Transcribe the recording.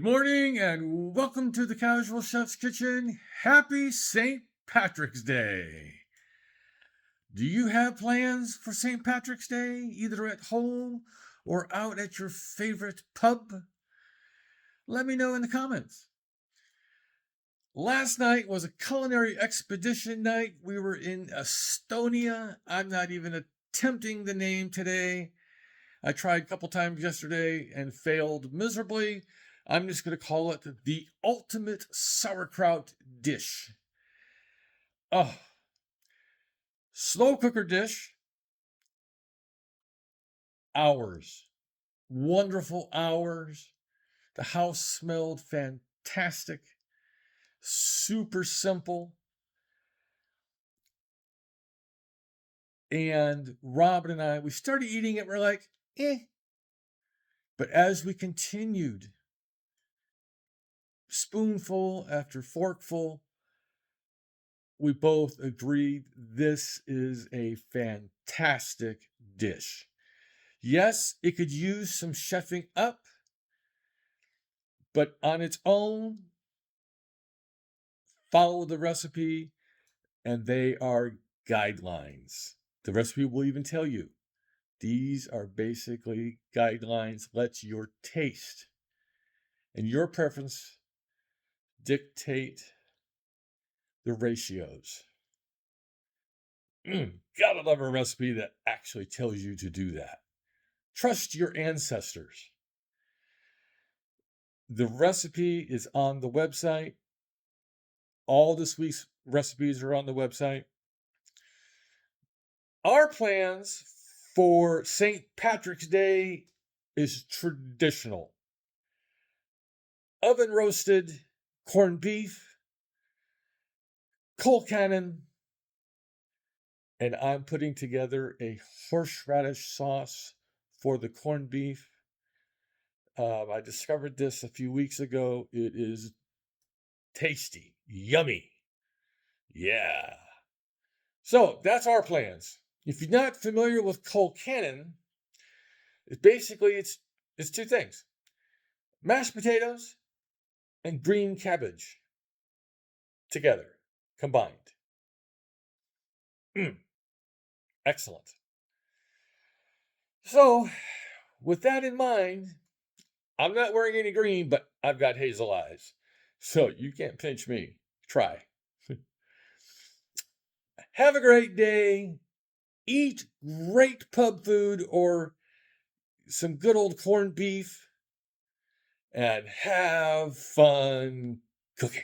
morning and welcome to the Casual Chef's Kitchen. Happy St. Patrick's Day. Do you have plans for St. Patrick's Day, either at home or out at your favorite pub? Let me know in the comments. Last night was a culinary expedition night. We were in Estonia. I'm not even attempting the name today. I tried a couple times yesterday and failed miserably. I'm just going to call it the ultimate sauerkraut dish. Oh, slow cooker dish. Hours. Wonderful hours. The house smelled fantastic. Super simple. And Robin and I, we started eating it. We're like, eh. But as we continued, spoonful after forkful, we both agreed this is a fantastic dish. Yes, it could use some chefing up, but on its own, follow the recipe, and they are guidelines. The recipe will even tell you these are basically guidelines. Let your taste and your preference dictate the ratios. Gotta love a recipe that actually tells you to do that. Trust your ancestors. The recipe is on the website. All this week's recipes are on the website. Our plans for St. Patrick's Day is traditional. Oven roasted corned beef, Colcannon, and I'm putting together a horseradish sauce for the corned beef. I discovered this a few weeks ago. It is tasty, yummy. Yeah. So that's our plans. If you're not familiar with Colcannon, it's two things: mashed potatoes and green cabbage together, combined. Excellent. So, with that in mind, I'm not wearing any green, but I've got hazel eyes. So you can't pinch me. Try. Have a great day. Eat great pub food or some good old corned beef and have fun cooking.